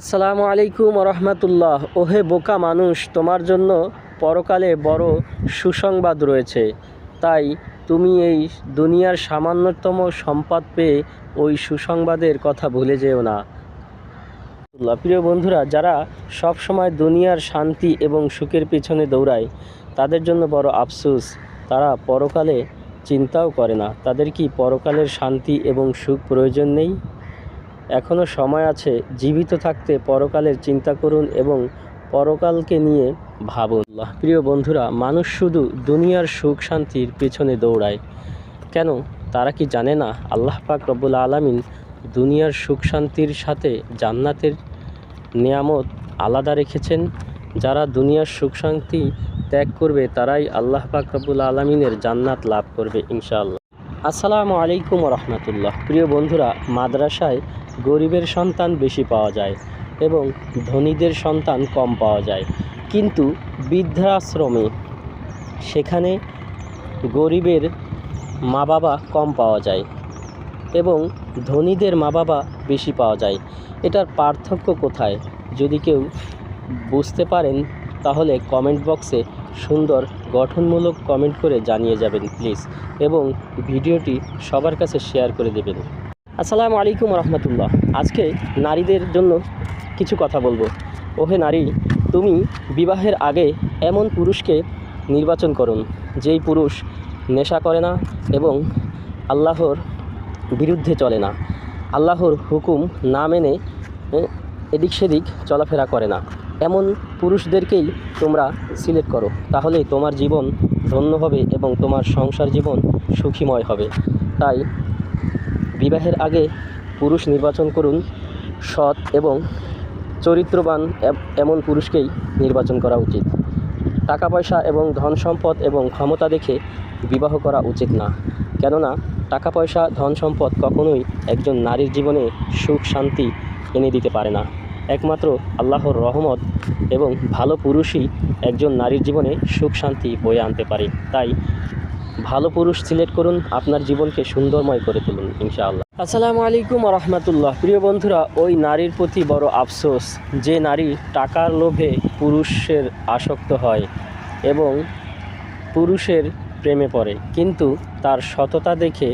আসসালামু আলাইকুম রহমতুল্লাহ। ওহে বোকা মানুষ, তোমার জন্য পরকালে বড় সুসংবাদ রয়েছে। তাই তুমি এই দুনিয়ার সামান্যতম সম্পদ পেয়ে ওই সুসংবাদের কথা ভুলে যেও না। প্রিয় বন্ধুরা, যারা সব সময় দুনিয়ার শান্তি এবং সুখের পিছনে দৌড়ায় তাদের জন্য বড় আফসোস, তারা পরকালে চিন্তাও করে না। তাদের কি পরকালের শান্তি এবং সুখ প্রয়োজন নেই? এখনও সময় আছে। জীবিত থাকতে পরকালের চিন্তা করুন এবং পরকালকে নিয়ে ভাবুন। প্রিয় বন্ধুরা, মানুষ শুধু দুনিয়ার সুখ শান্তির পেছনে দৌড়ায় কেন? তারা কি জানে না আল্লাহ পাক রব্বুল আলামিন দুনিয়ার সুখ শান্তির সাথে জান্নাতের নিয়ামত আলাদা রেখেছেন? যারা দুনিয়ার সুখ শান্তি ত্যাগ করবে তারাই আল্লাহ পাক রব্বুল আলামিনের জান্নাত লাভ করবে ইনশাআল্লাহ। আসসালামু আলাইকুম রহমতুল্লাহ। প্রিয় বন্ধুরা, মাদ্রাসায় গরিবের সন্তান বেশি পাওয়া যায় এবং ধনীদের সন্তান কম পাওয়া যায়, কিন্তু বৃদ্ধাশ্রমে সেখানে গরিবের মা বাবা কম পাওয়া যায় এবং ধনীদের মা বাবা বেশি পাওয়া যায়। এটার পার্থক্য কোথায়? যদি কেউ বুঝতে পারেন তাহলে কমেন্ট বক্সে সুন্দর গঠনমূলক কমেন্ট করে জানিয়ে যাবেন প্লিজ, এবং ভিডিওটি সবার কাছে শেয়ার করে দেবেন। আসসালামু আলাইকুম রহমতুল্লাহ। আজকে নারীদের জন্য কিছু কথা বলবো। ওহে নারী, তুমি বিবাহের আগে এমন পুরুষকে নির্বাচন করুন যেই পুরুষ নেশা করে না এবং আল্লাহর বিরুদ্ধে চলে না, আল্লাহর হুকুম না মেনে এদিক সেদিক চলাফেরা করে না। এমন পুরুষদেরকেই তোমরা সিলেক্ট করো, তাহলেই তোমার জীবন ধন্য হবে এবং তোমার সংসার জীবন সুখীময় হবে। তাই বিবাহের আগে পুরুষ নির্বাচন করুন, সৎ এবং চরিত্রবান এমন পুরুষকেই নির্বাচন করা উচিত। টাকা পয়সা এবং ধন সম্পদ এবং ক্ষমতা দেখে বিবাহ করা উচিত না, কেননা টাকা পয়সা ধন সম্পদ কখনোই একজন নারীর জীবনে সুখ শান্তি এনে দিতে পারে না। একমাত্র আল্লাহর রহমত এবং ভালো পুরুষই একজন নারীর জীবনে সুখ শান্তি বয়ে আনতে পারে। তাই ভালো পুরুষ সিলেক্ট করুন, আপনার জীবনকে সুন্দরময় করে তুলুন ইনশাআল্লাহ। আসসালামু আলাইকুম রহমতুল্লাহ। প্রিয় বন্ধুরা, ওই নারীর প্রতি বড় আফসোস যে নারী টাকার লোভে পুরুষের আসক্ত হয় এবং পুরুষের প্রেমে পড়ে, কিন্তু তার সততা দেখে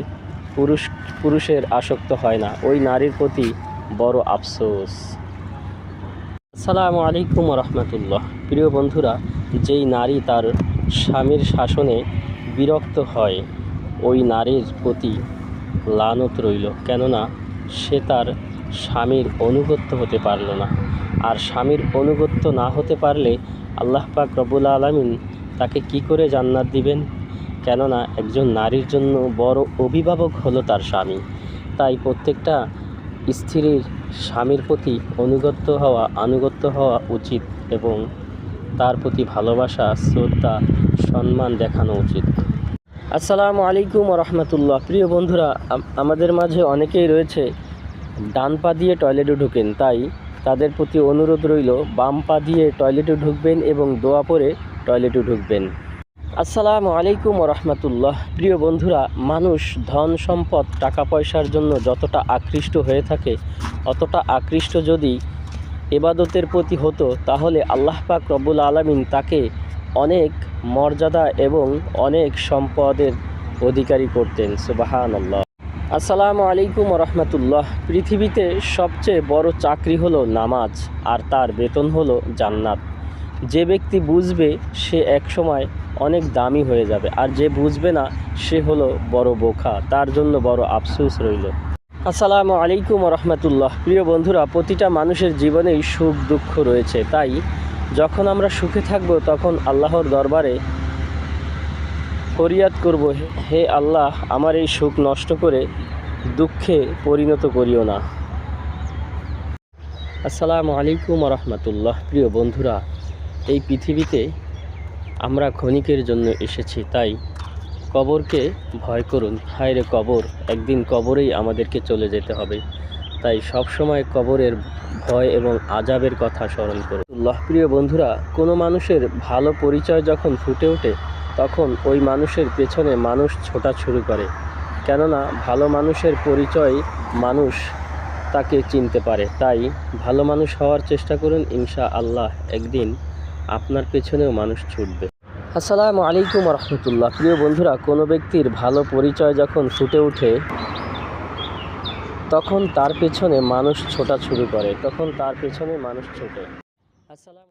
পুরুষের আসক্ত হয় না। ওই নারীর প্রতি বড় আফসোস। আসসালামু আলাইকুম রহমতুল্লাহ। প্রিয় বন্ধুরা, যেই নারী তার স্বামীর শাসনে বিরক্ত হয় ওই নারীর প্রতি লানত রইল, কেননা সে তার স্বামীর অনুগত্য হতে পারল না। আর স্বামীর অনুগত্য না হতে পারলে আল্লাহ পাক রব্বুল আলামিন তাকে কি করে জান্নাত দিবেন? কেননা একজন নারীর জন্য বড় অভিভাবক হলো তার স্বামী। তাই প্রত্যেকটা স্ত্রীর স্বামীর প্রতি আনুগত্য হওয়া উচিত এবং তার প্রতি ভালোবাসা, শ্রদ্ধা, সম্মান দেখানো উচিত। আসসালামু আলাইকুম রহমতুল্লাহ। প্রিয় বন্ধুরা, আমাদের মাঝে অনেকেই রয়েছে ডান পা দিয়ে টয়লেটে ঢুকেন, তাই তাদের প্রতি অনুরোধ রইল বাম পা দিয়ে টয়লেটে ঢুকবেন এবং দোয়া পরে টয়লেটে ঢুকবেন। আসসালামু আলাইকুম রহমতুল্লাহ। প্রিয় বন্ধুরা, মানুষ ধন সম্পদ টাকা পয়সার জন্য যতটা আকৃষ্ট হয়ে থাকে, অতটা আকৃষ্ট যদি ইবাদতের প্রতি হতো তাহলে আল্লাহ পাক রব্বুল আলামিন তাকে অনেক মর্যাদা এবং অনেক সম্পদের অধিকারী করতেন। সুবহানাল্লাহ। আসসালামু আলাইকুম রহমতুল্লাহ। পৃথিবীতে সবচেয়ে বড় চাকরি হলো নামাজ, আর তার বেতন হলো জান্নাত। যে ব্যক্তি বুঝবে সে একসময় অনেক দামি হয়ে যাবে, আর যে বুঝবে না সে হলো বড় বোকা, তার জন্য বড় আফসোস রইল। আসসালামু আলাইকুম রহমতুল্লাহ। প্রিয় বন্ধুরা, প্রতিটা মানুষের জীবনেই সুখ দুঃখ রয়েছে। তাই যখন আমরা সুখে থাকব তখন আল্লাহর দরবারে ফরিয়াদ করব, হে আল্লাহ, আমার এই সুখ নষ্ট করে দুঃখে পরিণত করিও না। আসসালামু আলাইকুম রহমতুল্লাহ। প্রিয় বন্ধুরা, এই পৃথিবীতে আমরা ক্ষণিকের জন্য এসেছি, তাই কবরকে ভয় করুন। হায় রে কবর, একদিন কবরেই আমাদেরকে চলে যেতে হবে। তাই সবসময় কবরের ভয় এবং আযাবের কথা স্মরণ করুন। প্রিয় বন্ধুরা, কোনো মানুষের ভালো পরিচয় যখন ফুটে ওঠে তখন ওই মানুষের পেছনে মানুষ ছোটা শুরু করে, কেননা ভালো মানুষের পরিচয় মানুষ তাকে চিনতে পারে। তাই ভালো মানুষ হওয়ার চেষ্টা করুন, ইনশাআল্লাহ একদিন আপনার পেছনেও মানুষ ছুটবে। আসসালামু আলাইকুম রহমতুল্লাহ। প্রিয় বন্ধুরা, কোনো ব্যক্তির ভালো পরিচয় যখন ফুটে ওঠে তখন তার পেছনে মানুষ ছোটা শুরু করে, তখন তার পেছনে মানুষ ছোটে। আসসালাম।